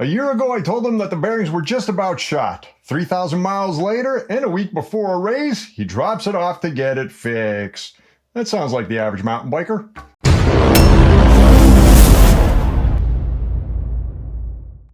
A year ago, I told him that the bearings were just about shot. 3,000 miles later, and a week before a race, he drops it off to get it fixed. That sounds like the average mountain biker.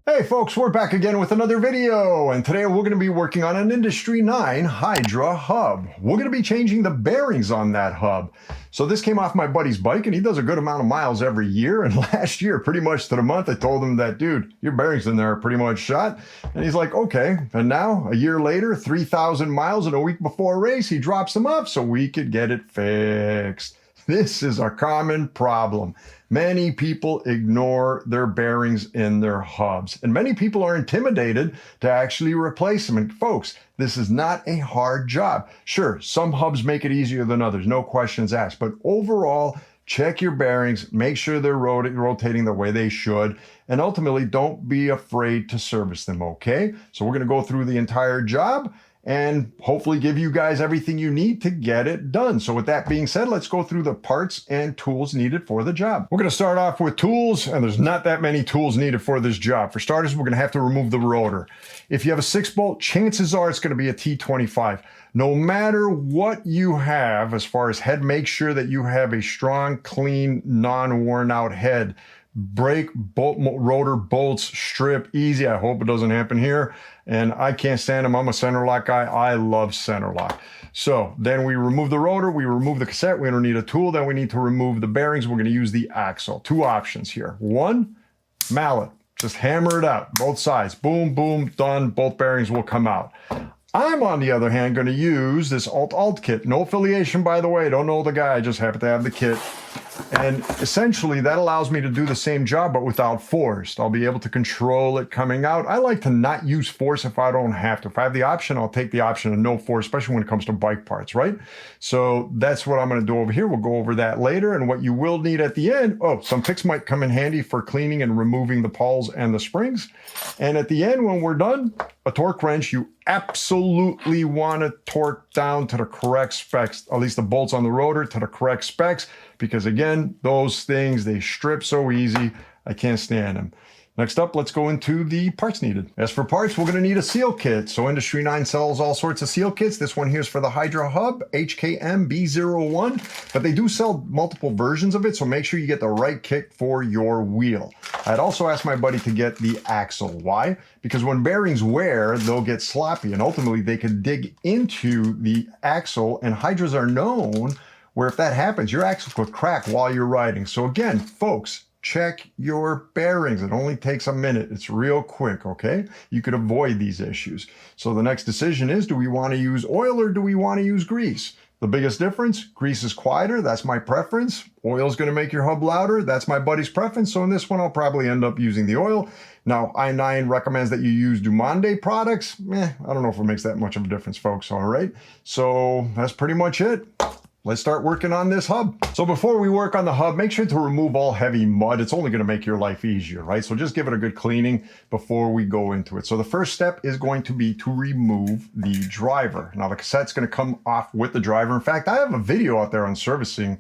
Hey folks, we're back again with another video, and today we're going to be working on an Industry 9 Hydra hub. We're going to be changing the bearings on that hub. So this came off my buddy's bike, and he does a good amount of miles every year, and last year, pretty much to the month, I told him that, dude, your bearings in there are pretty much shot. And he's like, okay. And now, a year later, 3,000 miles and a week before a race, he drops them off so we could get it fixed. This is a common problem. Many people ignore their bearings in their hubs, and many people are intimidated to actually replace them. And folks, this is not a hard job. Sure, some hubs make it easier than others, no questions asked, but overall, check your bearings, make sure they're rotating the way they should, and ultimately don't be afraid to service them, okay? So we're gonna go through the entire job and hopefully give you guys everything you need to get it done. So with that being said, let's go through the parts and tools needed for the job. We're gonna start off with tools, and there's not that many tools needed for this job. For starters, we're gonna have to remove the rotor. If you have a 6-bolt, chances are it's gonna be a T25. No matter what you have as far as head, make sure that you have a strong, clean, non-worn out head. Brake, bolt, rotor, bolts, strip, easy. I hope it doesn't happen here. And I can't stand them. I'm a center lock guy. I love center lock. So then we remove the rotor, we remove the cassette. We don't need a tool. Then we need to remove the bearings. We're going to use the axle. Two options here. One, mallet. Just hammer it out, both sides. Boom, boom, done. Both bearings will come out. I'm, on the other hand, going to use this alt kit. No affiliation, by the way. Don't know the guy. I just happen to have the kit. And essentially, that allows me to do the same job, but without force. I'll be able to control it coming out. I like to not use force if I don't have to. If I have the option, I'll take the option of no force, especially when it comes to bike parts, right? So that's what I'm going to do over here. We'll go over that later. And what you will need at the end, some picks might come in handy for cleaning and removing the pawls and the springs. And at the end, when we're done, a torque wrench. You absolutely want to torque down to the correct specs, at least the bolts on the rotor to the correct specs, because again, those things, they strip so easy. I can't stand them. Next up, let's go into the parts needed. As for parts, we're going to need a seal kit. So Industry 9 sells all sorts of seal kits. This one here is for the Hydra hub, HKM B01, but they do sell multiple versions of it, so make sure you get the right kit for your wheel. I'd also asked my buddy to get the axle. Why? Because when bearings wear, they'll get sloppy, and ultimately they can dig into the axle, and Hydras are known where if that happens, your axle could crack while you're riding. So again, folks, check your bearings. It only takes a minute. It's real quick, okay? You could avoid these issues. So the next decision is, do we want to use oil or do we want to use grease? The biggest difference, grease is quieter. That's my preference. Oil is going to make your hub louder. That's my buddy's preference. So in this one, I'll probably end up using the oil. Now, I9 recommends that you use Dumande products. I don't know if it makes that much of a difference, folks. All right. So that's pretty much it. Let's start working on this hub. So before we work on the hub, make sure to remove all heavy mud. It's only going to make your life easier, right? So just give it a good cleaning before we go into it. So the first step is going to be to remove the driver. Now the cassette's going to come off with the driver. In fact, I have a video out there on servicing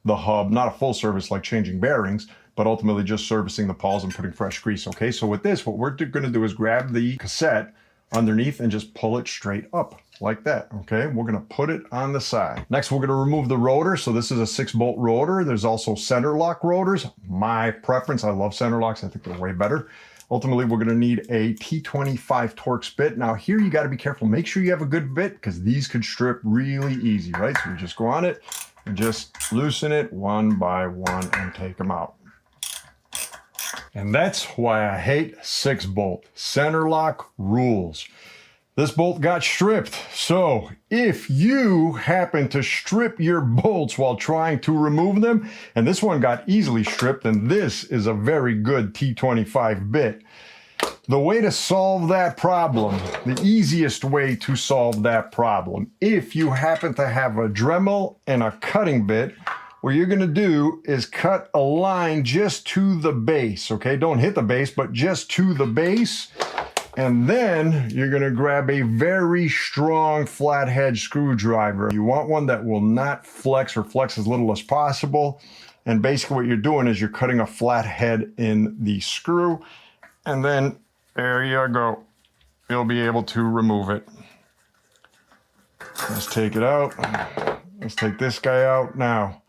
the hub, not a full service like changing bearings, but ultimately just servicing the pawls and putting fresh grease, okay? So with this, what we're going to do is grab the cassette underneath and just pull it straight up like that, okay? We're gonna put it on the side. Next, we're gonna remove the rotor. So this is a 6-bolt rotor. There's also center lock rotors. My preference, I love center locks. I think they're way better. Ultimately, we're gonna need a T25 Torx bit. Now here, you gotta be careful. Make sure you have a good bit because these could strip really easy, right? So you just go on it and just loosen it one by one and take them out. And that's why I hate 6-bolt. Center lock rules. This bolt got stripped. So if you happen to strip your bolts while trying to remove them, and this one got easily stripped, then this is a very good T25 bit. The way to solve that problem, the easiest way to solve that problem, if you happen to have a Dremel and a cutting bit, what you're gonna do is cut a line just to the base, okay? Don't hit the base, but just to the base. And then you're gonna grab a very strong flathead screwdriver. You want one that will not flex or flex as little as possible. And basically what you're doing is you're cutting a flat head in the screw, and then There you go. You'll be able to remove it. Let's take it out. Let's take this guy out. Now,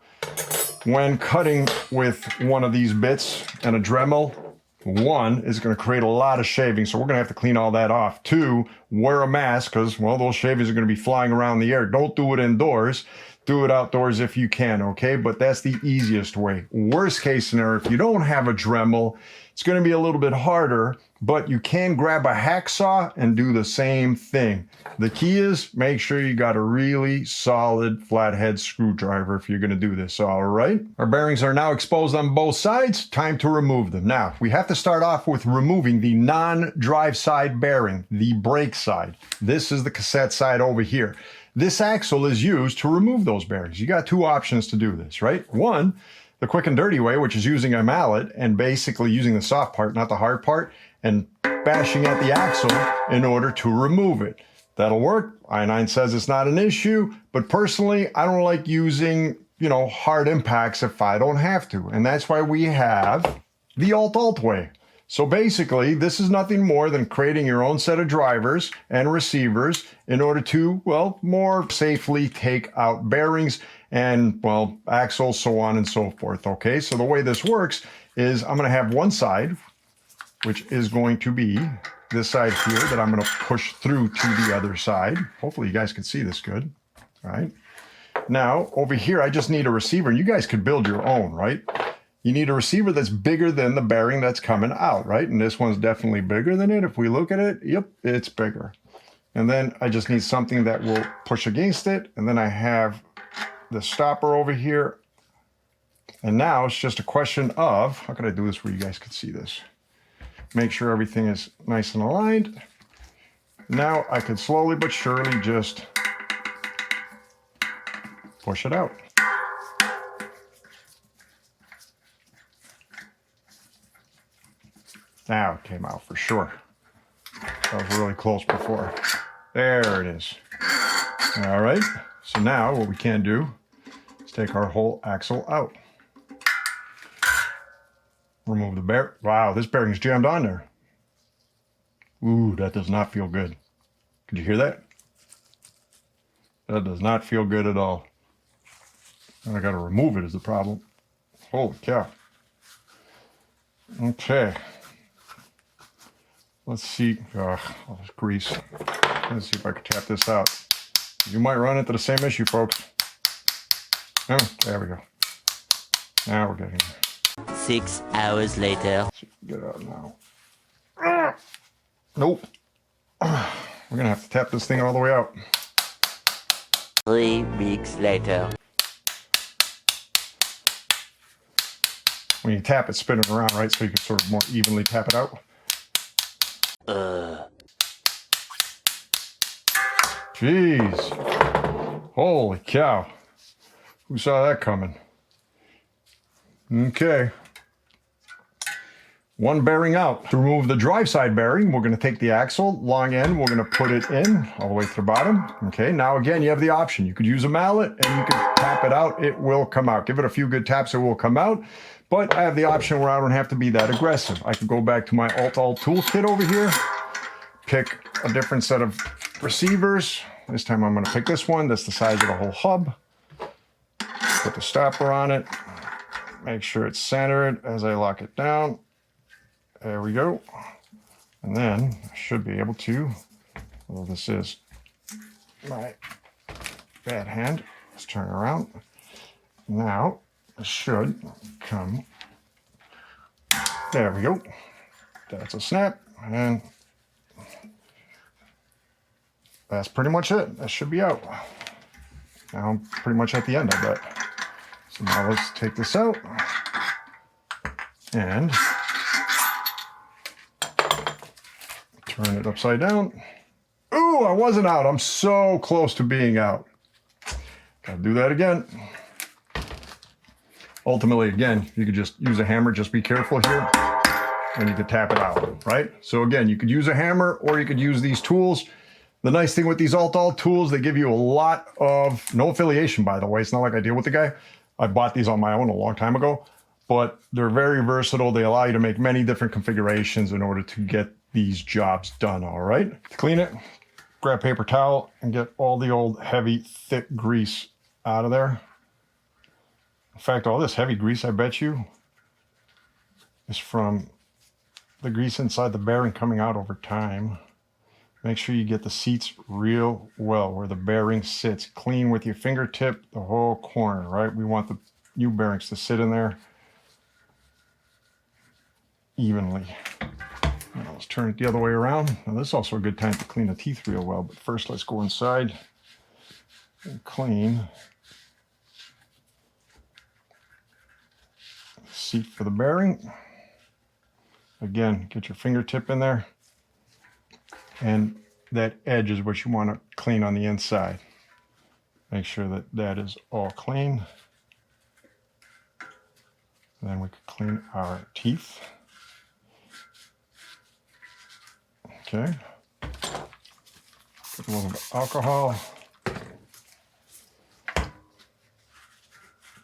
when cutting with one of these bits and a Dremel, one is going to create a lot of shaving, so we're going to have to clean all that off. Two, wear a mask because, well, those shavings are going to be flying around the air. Don't do it indoors. Do it outdoors if you can, okay? But that's the easiest way. Worst case scenario, if you don't have a Dremel, it's going to be a little bit harder, but you can grab a hacksaw and do the same thing. The key is make sure you got a really solid flathead screwdriver if you're going to do this, all right? Our bearings are now exposed on both sides. Time to remove them. Now, we have to start off with removing the non-drive side bearing, the brake side. This is the cassette side over here. This axle is used to remove those bearings. You got two options to do this, right? One, the quick and dirty way, which is using a mallet and basically using the soft part, not the hard part, and bashing at the axle in order to remove it. That'll work. I9 says it's not an issue, but personally, I don't like using, hard impacts if I don't have to. And that's why we have the alt way. So basically, this is nothing more than creating your own set of drivers and receivers in order to, well, more safely take out bearings and, well, axles, so on and so forth, okay? So the way this works is I'm going to have one side, which is going to be this side here that I'm going to push through to the other side. Hopefully you guys can see this good, all right? Now, over here, I just need a receiver. You guys could build your own, right? You need a receiver that's bigger than the bearing that's coming out, right? And this one's definitely bigger than it. If we look at it, yep, it's bigger. And then I just need something that will push against it. And then I have the stopper over here. And now it's just a question of, how can I do this where you guys can see this? Make sure everything is nice and aligned. Now I can slowly but surely just push it out. Now it came out for sure. That was really close before. There it is. All right, so now what we can do is take our whole axle out. Remove the bearing. Wow, this bearing's jammed on there. Ooh, that does not feel good. Could you hear that? That does not feel good at all. And I gotta remove it is the problem. Holy cow. Okay. Let's see, all this grease. Let's see if I can tap this out. You might run into the same issue, folks. Oh, there we go. Now we're getting there. 6 hours later. Get out now. Nope. We're gonna have to tap this thing all the way out. 3 weeks later. When you tap it, spin it around, right? So you can sort of more evenly tap it out. Jeez. Holy cow. Who saw that coming? Okay. One bearing out. To remove the drive side bearing, we're going to take the axle, long end, we're going to put it in all the way to the bottom. Okay, now again, you have the option. You could use a mallet and you could tap it out. It will come out. Give it a few good taps, it will come out. But I have the option where I don't have to be that aggressive. I could go back to my alt toolkit over here, pick a different set of receivers. This time I'm going to pick this one. That's the size of the whole hub. Put the stopper on it. Make sure it's centered as I lock it down. There we go. And then I should be able to, well, this is my bad hand. Let's turn around. Now it should come. There we go. That's a snap. And that's pretty much it. That should be out. Now I'm pretty much at the end, I bet. So now let's take this out and turn it upside down. Ooh, I wasn't out. I'm so close to being out. Gotta do that again. Ultimately, again, you could just use a hammer. Just be careful here. And you could tap it out, right? So again, you could use a hammer or you could use these tools. The nice thing with these alt tools, they give you a lot of, no affiliation, by the way. It's not like I deal with the guy. I bought these on my own a long time ago, but they're very versatile. They allow you to make many different configurations in order to get these jobs done, all right? To clean it, grab a paper towel and get all the old heavy, thick grease out of there. In fact, all this heavy grease, I bet you, is from the grease inside the bearing coming out over time. Make sure you get the seats real well where the bearing sits. Clean with your fingertip the whole corner, right? We want the new bearings to sit in there evenly. Now let's turn it the other way around. Now this is also a good time to clean the teeth real well, but first let's go inside and clean the seat for the bearing. Again, get your fingertip in there, and that edge is what you want to clean on the inside. Make sure that that is all clean. And then we can clean our teeth. Okay. Put a little bit of alcohol.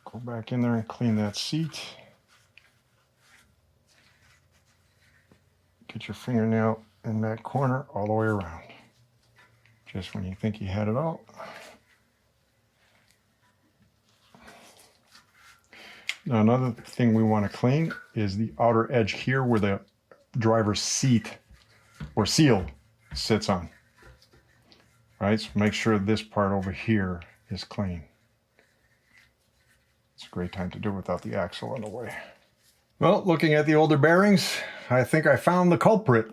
Go back in there and clean that seat. Get your fingernail in that corner all the way around. Just when you think you had it all. Now another thing we want to clean is the outer edge here where the driver's seat or seal sits on. All right, so make sure this part over here is clean. It's a great time to do it without the axle in the way. Well, looking at the older bearings, I think I found the culprit.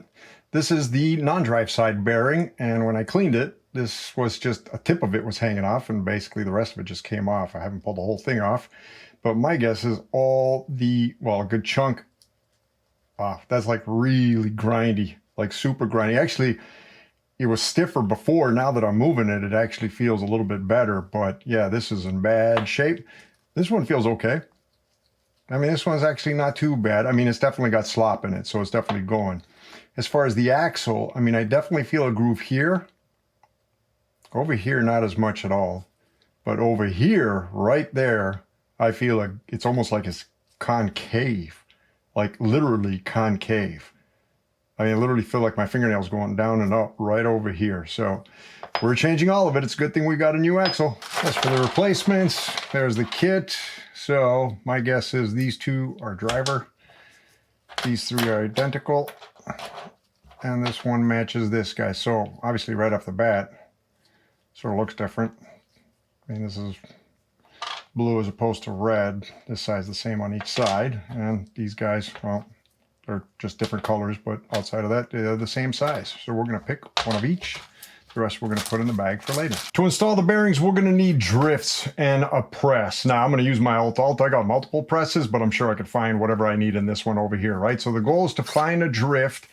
This is the non-drive side bearing, and when I cleaned it, this was just a tip of it was hanging off, and basically the rest of it just came off. I haven't pulled the whole thing off, but my guess is all the, well, a good chunk off. That's like really grindy, like super grindy. Actually, it was stiffer before. Now that I'm moving it, it actually feels a little bit better, but yeah, this is in bad shape. This one feels okay. I mean, this one's actually not too bad. I mean, it's definitely got slop in it, so it's definitely going. As far as the axle, I mean, I definitely feel a groove here. Over here, not as much at all. But over here, right there, I feel like it's almost like it's concave. Like literally concave. I mean, I literally feel like my fingernails going down and up right over here. So we're changing all of it. It's a good thing we got a new axle. As for the replacements, there's the kit. So my guess is these two are driver. These three are identical. And this one matches this guy. So obviously right off the bat, sort of looks different. I mean, this is blue as opposed to red. This side's the same on each side. And these guys, well, they're just different colors, but outside of that, they're the same size. So we're going to pick one of each. The rest we're going to put in the bag for later. To install the bearings, we're going to need drifts and a press. Now, I'm going to use my alt. I got multiple presses, but I'm sure I could find whatever I need in this one over here, right? So the goal is to find a drift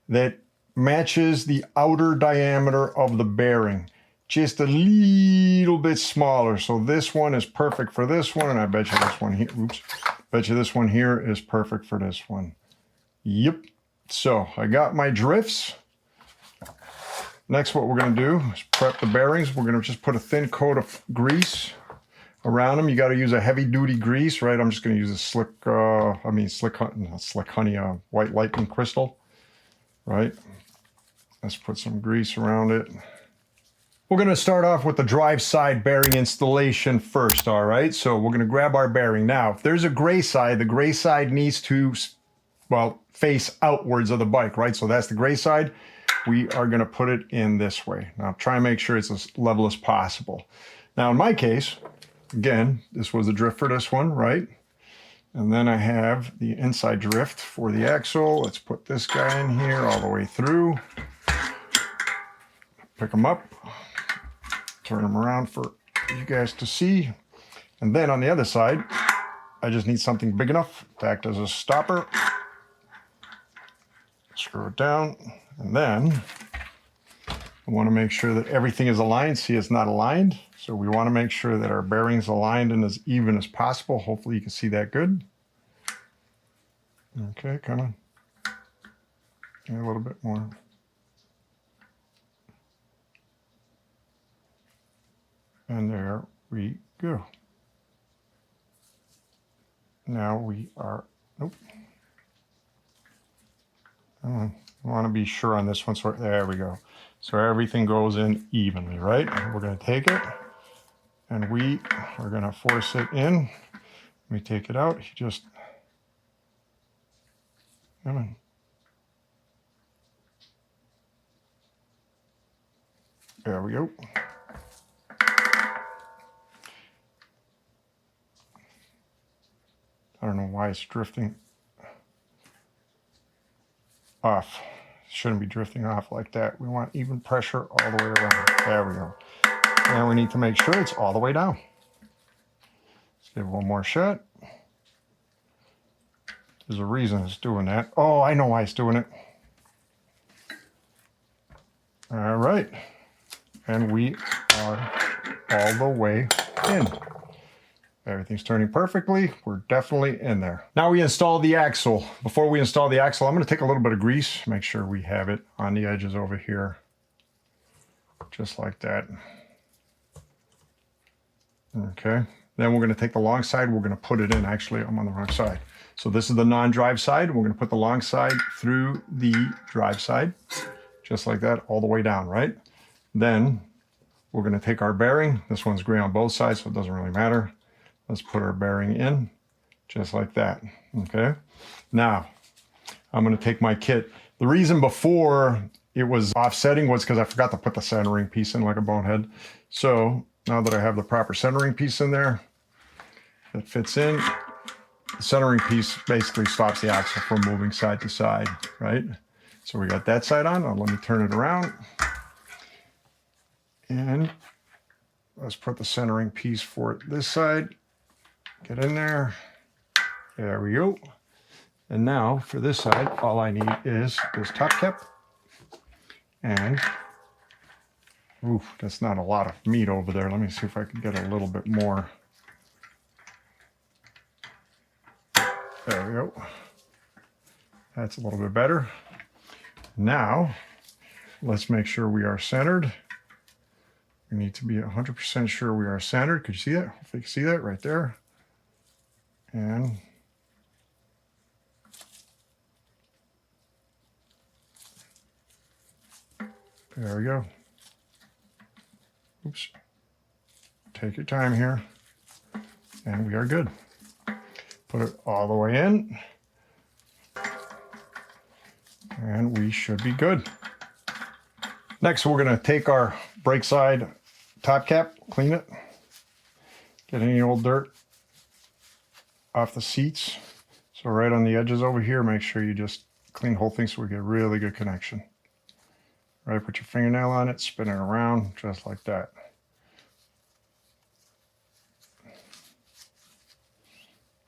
that matches the outer diameter of the bearing. Just a little bit smaller. So this one is perfect for this one, and I bet you this one here, oops, bet you this one here is perfect for this one. Yep. So I got my drifts. Next, what we're going to do is prep the bearings. We're going to just put a thin coat of grease around them. You got to use a heavy-duty grease, right? I'm just going to use a slick honey, white lightning crystal, right? Let's put some grease around it. We're going to start off with the drive side bearing installation first, all right? So we're going to grab our bearing. Now, if there's a gray side, the gray side needs to, well, face outwards of the bike, right? So that's the gray side. We are going to put it in this way. Now, try and make sure it's as level as possible. Now, in my case, again, this was the drift for this one, right? And then I have the inside drift for the axle. Let's put this guy in here all the way through. Pick them up. Turn them around for you guys to see. And then on the other side, I just need something big enough to act as a stopper. Screw it down. And then I want to make sure that everything is aligned. See, it's not aligned. So we want to make sure that our bearing's aligned and as even as possible. Hopefully you can see that good. Okay, come on. And a little bit more. And there we go. Now we are, nope. I want to be sure on this one. So there we go. So everything goes in evenly, right? We're going to take it and we are going to force it in. We take it out. You just, come on. There we go. I don't know why it's drifting off. Shouldn't be drifting off like that. We want even pressure all the way around. There we go. And we need to make sure it's all the way down. Let's give it one more shot. There's a reason it's doing that. Oh, I know why it's doing it. All right. And we are all the way in. Everything's turning perfectly. We're definitely in there. Now we install the axle. Before we install the axle, I'm going to take a little bit of grease, make sure we have it on the edges over here. Just like that. Okay. Then we're going to take the long side. We're going to put it in. Actually, I'm on the wrong side. So this is the non-drive side. We're going to put the long side through the drive side. Just like that, all the way down, right? Then we're going to take our bearing. This one's gray on both sides, so it doesn't really matter. Let's put our bearing in, just like that, okay? Now, I'm gonna take my kit. The reason before it was offsetting was because I forgot to put the centering piece in like a bonehead. So now that I have the proper centering piece in there, that fits in, the centering piece basically stops the axle from moving side to side, right? So we got that side on. Now let me turn it around. And let's put the centering piece for this side. Get in there. There we go. And now for this side, all I need is this top cap. And, oof, that's not a lot of meat over there. Let me see if I can get a little bit more. There we go. That's a little bit better. Now, let's make sure we are centered. We need to be 100% sure we are centered. Could you see that? If you can see that right there. And there we go. Oops. Take your time here. And we are good. Put it all the way in. And we should be good. Next, we're going to take our brake side top cap, clean it. Get any old dirt off the seats. So right on the edges over here, make sure you just clean the whole thing so we get really good connection. Right, put your fingernail on it, spin it around just like that.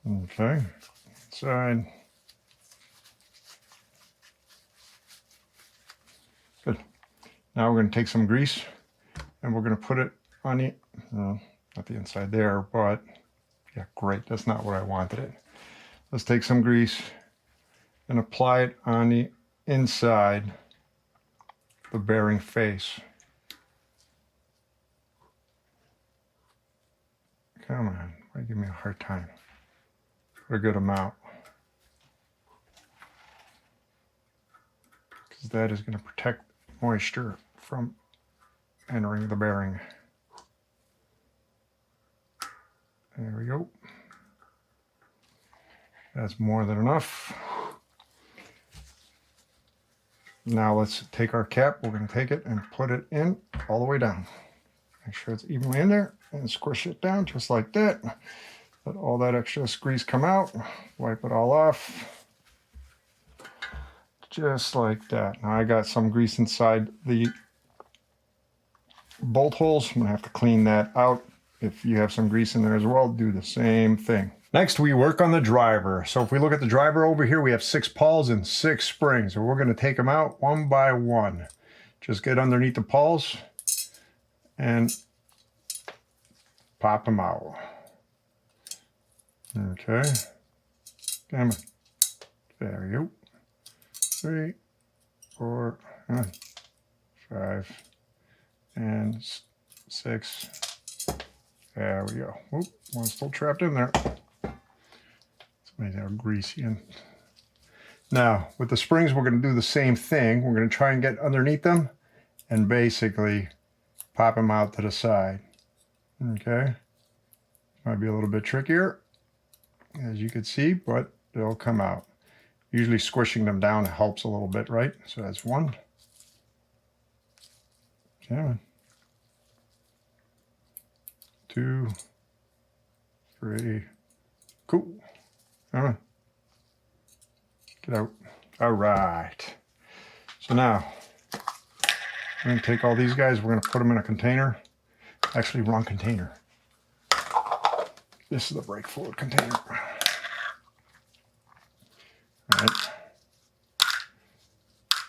Okay, side. Good. Now we're going to take some grease and we're going to put it on the, not the inside there, but yeah, great. That's not what I wanted it. Let's take some grease and apply it on the inside, the bearing face. Come on, why give me a hard time? Put a good amount. Because that is going to protect moisture from entering the bearing. There we go. That's more than enough. Now let's take our cap. We're going to take it and put it in all the way down. Make sure it's evenly in there and squish it down just like that. Let all that extra grease come out. Wipe it all off. Just like that. Now I got some grease inside the bolt holes. I'm going to have to clean that out. If you have some grease in there as well, do the same thing. Next, we work on the driver. So if we look at the driver over here, we have 6 pawls and 6 springs. So we're going to take them out one by one. Just get underneath the pawls and pop them out. Okay. Come on. There we go. 3, 4, 5, and 6. There we go. Oop, one's still trapped in there. It's made out greasy. And Now, with the springs, we're going to do the same thing. We're going to try and get underneath them and basically pop them out to the side. Okay. Might be a little bit trickier, as you can see, but they'll come out. Usually squishing them down helps a little bit, right? So that's 1. 2, 3. Cool. All right. Get out. All right. So now, I'm going to take all these guys. We're going to put them in a container. Actually, wrong container. This is the brake fluid container. All right.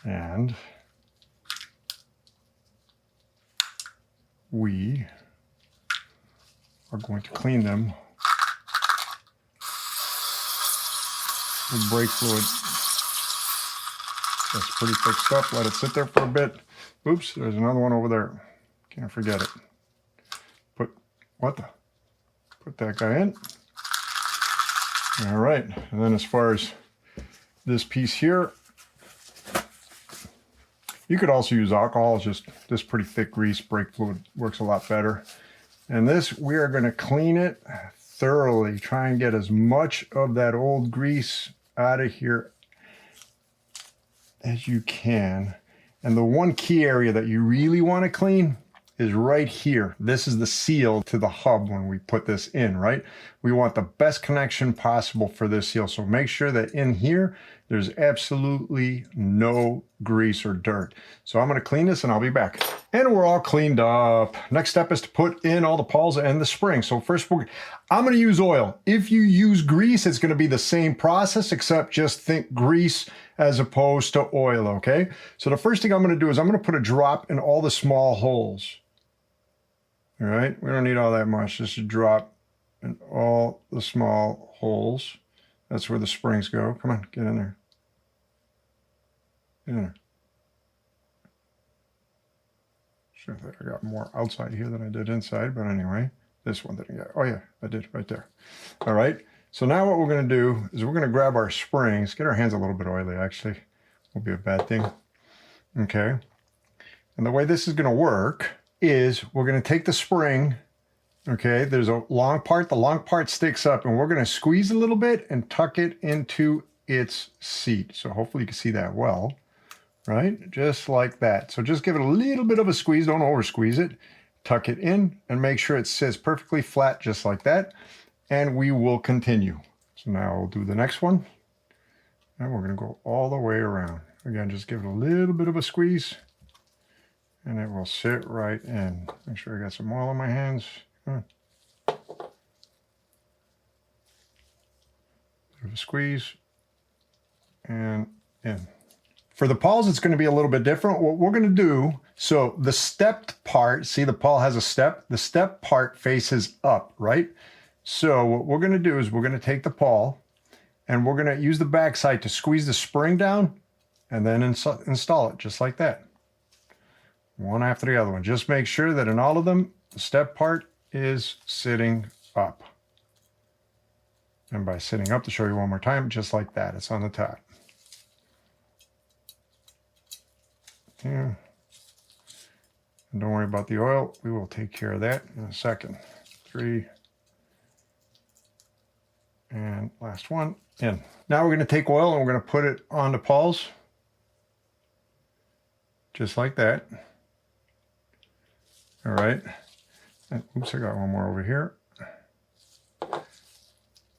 And we are going to clean them with brake fluid. That's pretty thick stuff. Let it sit there for a bit. Oops, there's another one over there. Can't forget it. Put that guy in. All right, and then as far as this piece here, you could also use alcohol. It's just this pretty thick grease. Brake fluid works a lot better. And this, we are going to clean it thoroughly. Try and get as much of that old grease out of here as you can. And the one key area that you really want to clean is right here. This is the seal to the hub when we put this in, right? We want the best connection possible for this seal. So make sure that in here, there's absolutely no grease or dirt. So I'm gonna clean this and I'll be back. And we're all cleaned up. Next step is to put in all the pawls and the spring. So first, I'm gonna use oil. If you use grease, it's gonna be the same process, except just think grease as opposed to oil, okay? So the first thing I'm gonna do is I'm gonna put a drop in all the small holes. All right, we don't need all that much, just a drop in all the small holes. That's where the springs go. Come on, get in there. Get in there. Sure, I got more outside here than I did inside, but anyway, this one didn't get, oh yeah, I did right there. All right, so now what we're gonna do is we're gonna grab our springs, get our hands a little bit oily actually, won't be a bad thing. Okay, and the way this is gonna work is we're going to take the spring, okay, there's a long part, the long part sticks up, and we're going to squeeze a little bit and tuck it into its seat. So hopefully you can see that well, right? Just like that. So just give it a little bit of a squeeze, don't over squeeze it. Tuck it in and make sure it sits perfectly flat just like that. And we will continue. So now we'll do the next one. And we're going to go all the way around. Again, just give it a little bit of a squeeze. And it will sit right in. Make sure I got some oil on my hands. Bit of a squeeze. And in. For the pawls, it's going to be a little bit different. What we're going to do, so the stepped part, see the pawl has a step? The step part faces up, right? So what we're going to do is we're going to take the pawl and we're going to use the backside to squeeze the spring down and then install it just like that. One after the other one. Just make sure that in all of them, the step part is sitting up. And by sitting up, to show you one more time, just like that, it's on the top. Yeah. And don't worry about the oil. We will take care of that in a second. 3. And last one, in. Now we're going to take oil and we're going to put it on the pawls. Just like that. All right, and, oops, I got one more over here.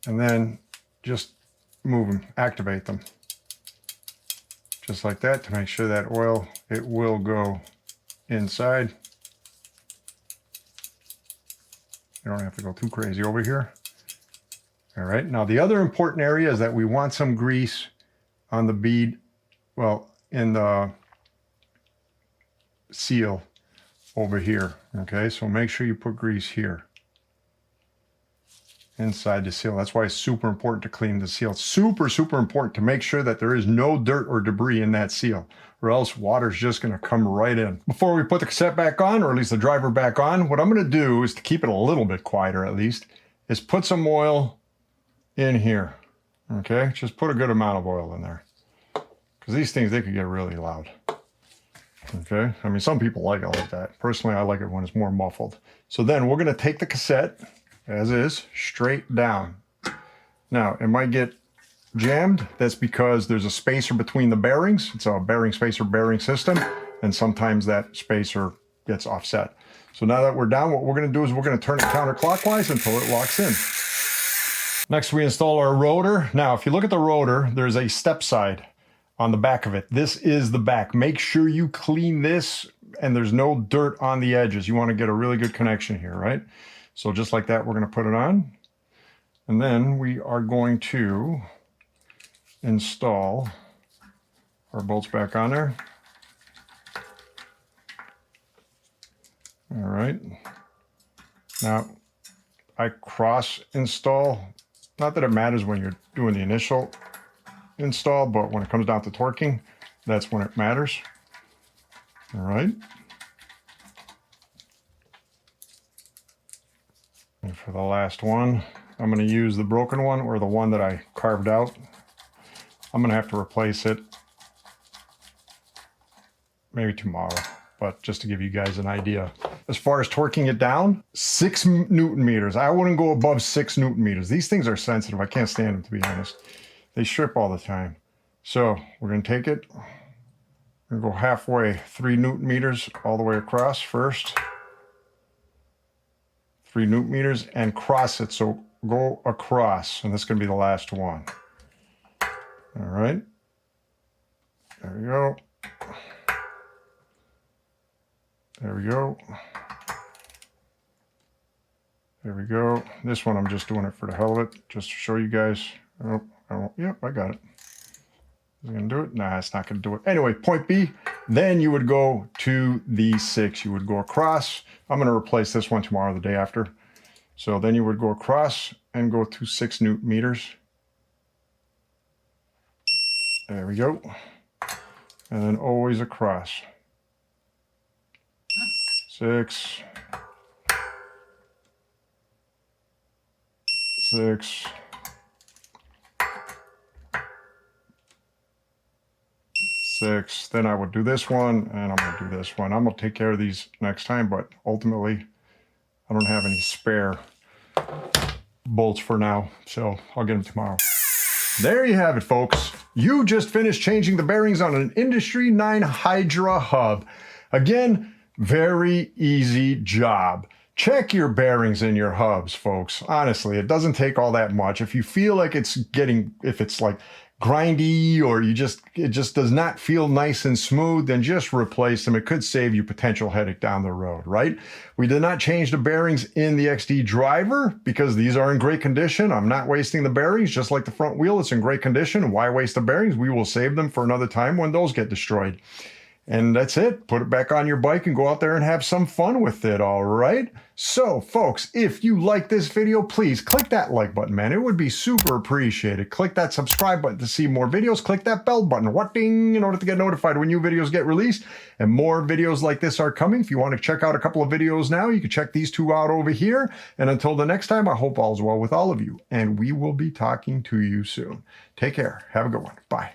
And then just move them, activate them. Just like that to make sure that oil, it will go inside. You don't have to go too crazy over here. All right, now the other important area is that we want some grease on the bead, well, in the seal over here. Okay, so make sure you put grease here inside the seal. That's why it's super important to clean the seal. Super, super important to make sure that there is no dirt or debris in that seal, or else water's just going to come right in. Before we put the cassette back on, or at least the driver back on, what I'm going to do is, to keep it a little bit quieter at least, is put some oil in here. Okay, just put a good amount of oil in there. because these things, they could get really loud. Okay, I mean, some people like it like that. Personally, I like it when it's more muffled. So then we're going to take the cassette, as is, straight down. Now, it might get jammed. That's because there's a spacer between the bearings. It's a bearing spacer bearing system, and sometimes that spacer gets offset. So now that we're down, what we're going to do is we're going to turn it counterclockwise until it locks in. Next, we install our rotor. Now, if you look at the rotor, there's a step side on the back of it. This is the back. Make sure you clean this and there's no dirt on the edges. You want to get a really good connection here, right? So just like that, we're going to put it on. And then we are going to install our bolts back on there. All right. Now, I cross install. Not that it matters when you're doing the initial install, but when it comes down to torquing, that's when it matters. All right. And for the last one, I'm going to use the broken one or the one that I carved out. I'm going to have to replace it maybe tomorrow, but just to give you guys an idea. As far as torquing it down, 6 Newton meters. I wouldn't go above 6 Newton meters. These things are sensitive. I can't stand them, to be honest. They strip all the time. So we're going to take it. We're going to go halfway, 3 Newton meters all the way across first. 3 Newton meters and cross it. So go across, and this is going to be the last one. All right. There we go. There we go. There we go. This one, I'm just doing it for the hell of it, just to show you guys. Oh, yep, I got it. Is it going to do it? Nah, it's not going to do it. Anyway, point B, then you would go to the 6. You would go across. I'm going to replace this one tomorrow, the day after. So then you would go across and go to 6 Newton meters. There we go. And then always across. 6. 6. 6. Then I would do this one, and I'm going to do this one. I'm going to take care of these next time, but ultimately, I don't have any spare bolts for now, so I'll get them tomorrow. There you have it, folks. You just finished changing the bearings on an Industry 9 Hydra hub. Again, very easy job. Check your bearings in your hubs, folks. Honestly, it doesn't take all that much. If you feel like it's if it's like grindy or it just does not feel nice and smooth, then just replace them. It could save you potential headache down the road, right? We did not change the bearings in the XD driver because these are in great condition. I'm not wasting the bearings, just like the front wheel, it's in great condition. Why waste the bearings? We will save them for another time when those get destroyed. And that's it. Put it back on your bike and go out there and have some fun with it, all right? So, folks, if you like this video, please click that like button, man. It would be super appreciated. Click that subscribe button to see more videos. Click that bell button, ding, in order to get notified when new videos get released. And more videos like this are coming. If you want to check out a couple of videos now, you can check these 2 out over here. And until the next time, I hope all's well with all of you. And we will be talking to you soon. Take care. Have a good one. Bye.